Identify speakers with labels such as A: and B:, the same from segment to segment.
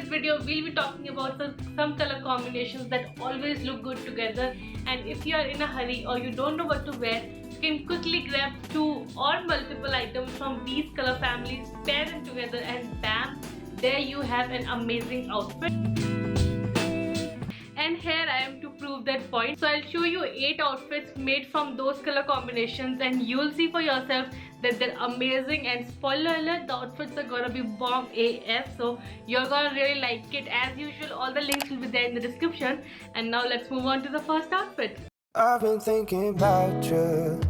A: this video, we'll be talking about some color combinations that always look good together. And if you are in a hurry or you don't know what to wear, you can quickly grab two or multiple items from these color families, pair them together, and bam, there you have an amazing outfit. And here I am to prove that point. So I'll show you 8 outfits made from those color combinations, and you'll see for yourself that they're amazing. And spoiler alert, the outfits are gonna be bomb AF, so you're gonna really like it. As usual, all the links will be there in the description. And now let's move on to the first outfit.
B: I've been thinking about you,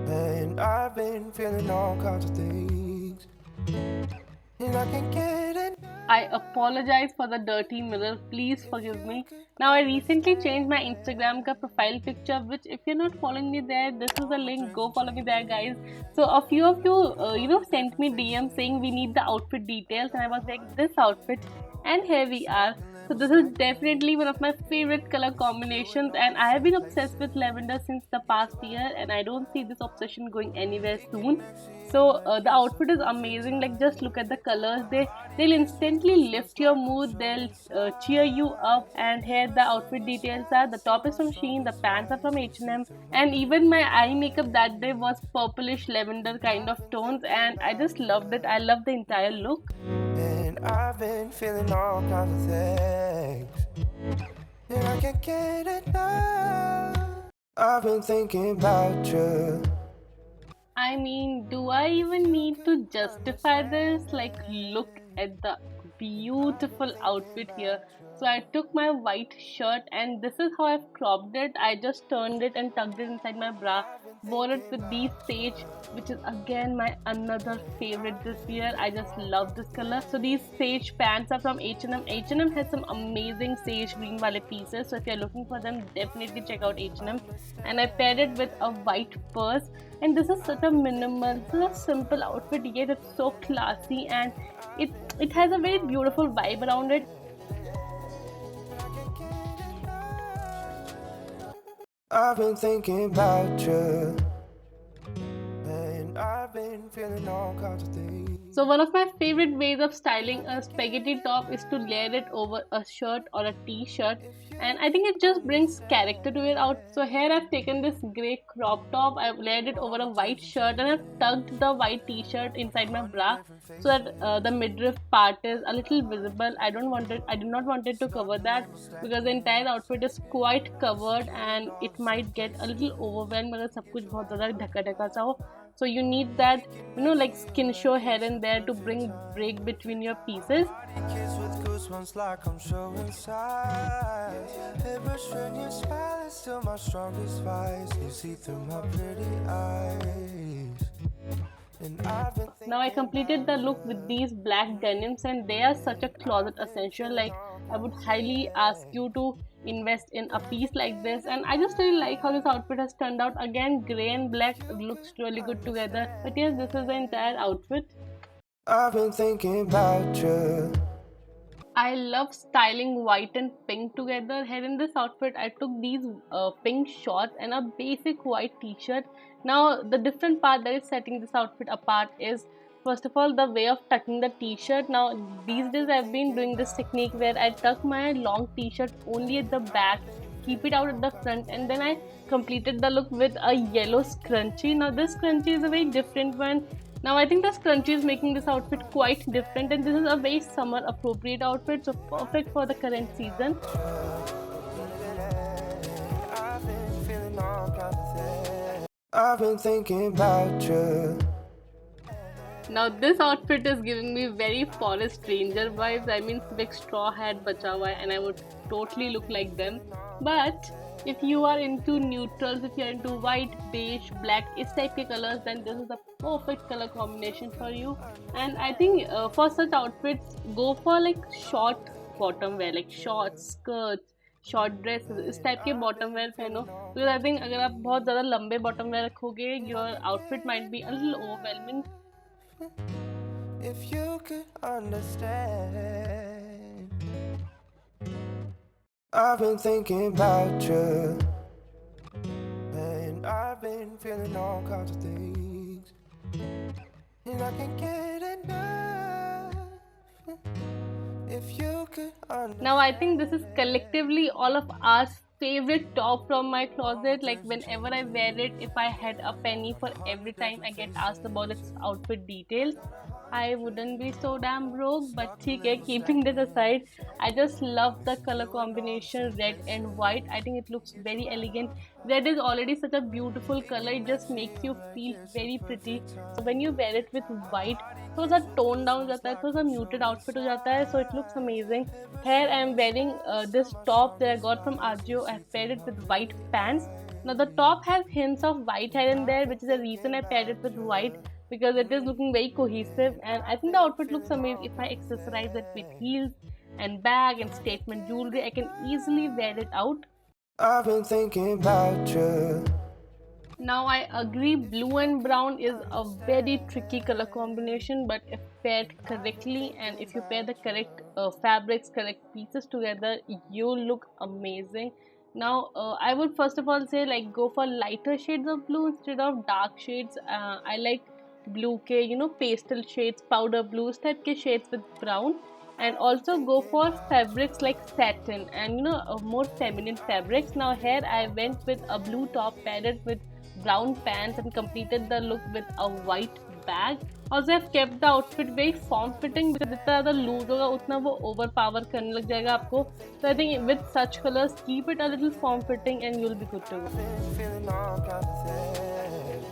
B: and I've been feeling all kinds of things, and I can get it.
A: I apologize for the dirty mirror, please forgive me. Now I recently changed my Instagram ka profile picture, which if you're not following me there, this is the link, go follow me there guys. So a few of you sent me DM saying we need the outfit details, and I was like, this outfit, and here we are. So this is definitely one of my favorite color combinations, and I have been obsessed with lavender since the past year, and I don't see this obsession going anywhere soon. So the outfit is amazing. Like, just look at the colors, they'll instantly lift your mood, they'll cheer you up. And here the outfit details are: the top is from Shein, the pants are from H&M, and even my eye makeup that day was purplish lavender kind of tones, and I just loved it. I love the entire look.
B: And I've been feeling all kinds of things, and I can't get enough. I've been thinking about you.
A: I mean, do I even need to justify this? Like, look at the beautiful outfit here. So I took my white shirt, and this is how I've cropped it. I just turned it and tucked it inside my bra, wore it with these sage, which is again my another favorite this year. I just love this color. So these sage pants are from H&M. H&M has some amazing sage green wale pieces, so if you're looking for them, definitely check out H&M. And I paired it with a white purse, and this is such a minimal, such a simple outfit, yet it's so classy, and it has a very beautiful vibe around it.
B: I've been thinking about you, and I've been feeling all kinds of things.
A: So one of my favorite ways of styling a spaghetti top is to layer it over a shirt or a t-shirt, and I think it just brings character to it out. So here I've taken this grey crop top, I've layered it over a white shirt, and I've tucked the white t-shirt inside my bra so that the midriff part is a little visible. I did not want it to cover that, because the entire outfit is quite covered and it might get a little overwhelmed because सब कुछ बहुत ज़्यादा ढका ढका सा हो. So you need that, like skin show here and there to bring break between your pieces.
B: Kiss with goosebumps like I'm showing signs. Every when you smile is still my strongest vice. You see through my pretty eyes. And I've been
A: Now I completed the look with these black denims, and they are such a closet essential. Like, I would highly ask you to invest in a piece like this, and I just really like how this outfit has turned out. Again, grey and black looks really good together. But yes, this is the entire outfit.
B: I've been thinking about you.
A: I love styling white and pink together. Here in this outfit, I took these pink shorts and a basic white t-shirt. Now, the different part that is setting this outfit apart is, first of all, the way of tucking the t-shirt. Now, these days I've been doing this technique where I tuck my long t-shirt only at the back, keep it out at the front, and then I completed the look with a yellow scrunchie. Now, this scrunchie is a very different one. Now I think the scrunchie is making this outfit quite different, and this is a very summer appropriate outfit, so perfect for the current season.
B: I've been feeling all kinds of things. I've been thinking about you.
A: Now this outfit is giving me very forest ranger vibes. I mean, big straw hat bacha hua hai, and I would totally look like them. But if you are into neutrals, if you are into white, beige, black, इस type के colors, then this is the perfect color combination for you. And I think for such outfits, go for like short bottom wear, like shorts, skirts, short dresses, इस type के bottom wear पहनो. Because I think अगर आप बहुत ज़्यादा लंबे bottom wear रखोगे, your outfit might be a little overwhelming.
B: If you could understand. I've been thinking about you, and I've been feeling all kinds of things, and I can't get enough.
A: Now I think this is collectively all of our favorite top from my closet. Like whenever I wear it, if I had a penny for every time I get asked about its outfit details, I wouldn't be so damn broke. But okay, keeping this aside, I just love the color combination red and white. I think it looks very elegant. Red is already such a beautiful color, it just makes you feel very pretty. So when you wear it with white, थोड़ा सा tone down हो जाता है, थोड़ा सा muted outfit हो जाता है, so it looks amazing. Here I am wearing this top that I got from Ajio. I have paired it with white pants. Now the top has hints of white here and there, which is the reason I paired it with white, because it is looking very cohesive, and I think the outfit looks amazing. If I accessorize it with heels and bag and statement jewelry, I can easily wear it out.
B: I've been thinking about you.
A: Now I agree, blue and brown is a very tricky color combination, but if paired correctly and if you pair the correct fabrics, correct pieces together, you look amazing. Now I would first of all say, like, go for lighter shades of blue instead of dark shades. I like blue ke, pastel shades, powder blues type ke shades with brown. And also go for fabrics like satin and more feminine fabrics. Now here I went with a blue top paired with brown pants and completed the look with a white bag. Also I've kept the outfit very form fitting, because जितना ज़्यादा loose होगा उतना वो overpower करने लग जाएगा आपको. So I think with such colors, keep it a little form fitting and you'll be good to go.
B: Been feeling all kinds of things.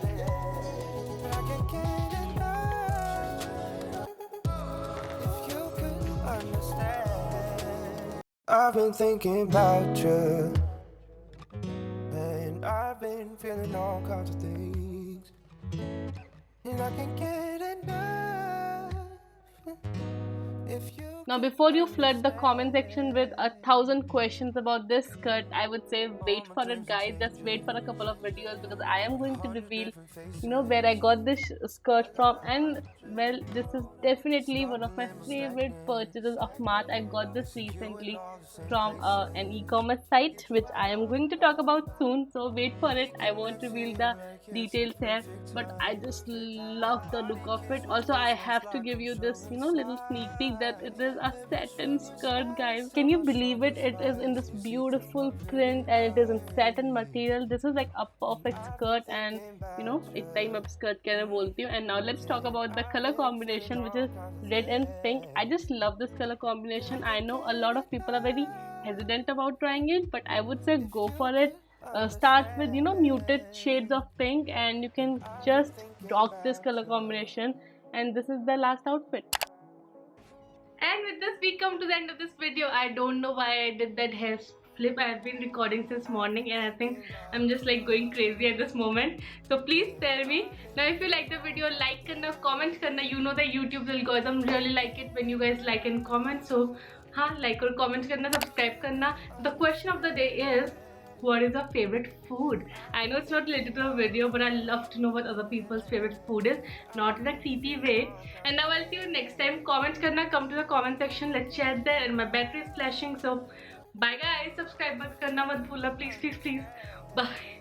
B: I can't get enough. If you could understand. I've been thinking about you. And I've been feeling all kinds of things. And I can't get enough. If you
A: Now before you flood the comment section with 1,000 questions about this skirt, I would say wait for it, guys. Just wait for a couple of videos, because I am going to reveal where I got this skirt from. And well, this is definitely one of my favorite purchases of March. I got this recently from an e-commerce site, which I am going to talk about soon, so wait for it. I won't reveal the details here, but I just love the look of it. Also I have to give you this little sneak peek that it is a satin skirt, guys. Can you believe it? It is in this beautiful print and it is in satin material. This is like a perfect skirt, and it's time up skirt kehna bolti hu. And now let's talk about the color combination, which is red and pink. I just love this color combination. I know a lot of people are very hesitant about trying it, but I would say go for it. Start with muted shades of pink and you can just rock this color combination. And this is the last outfit. And with this we come to the end of this video. I don't know why I did that hair flip. I have been recording since morning and I think I'm just like going crazy at this moment. So please tell me. Now if you like the video, like karna, comment karna. You know that YouTube's algorithm really like it when you guys like and comment. So like or comment karna, subscribe karna. The question of the day is, what is your favorite food? I know it's not related to a video, but I love to know what other people's favorite food is, not in a creepy way. And now I'll see you next time. Comment karna, come to the comment section, let's chat there. And my battery is flashing, so bye guys. Subscribe mat karna mat bhulna, please, please, please. Bye.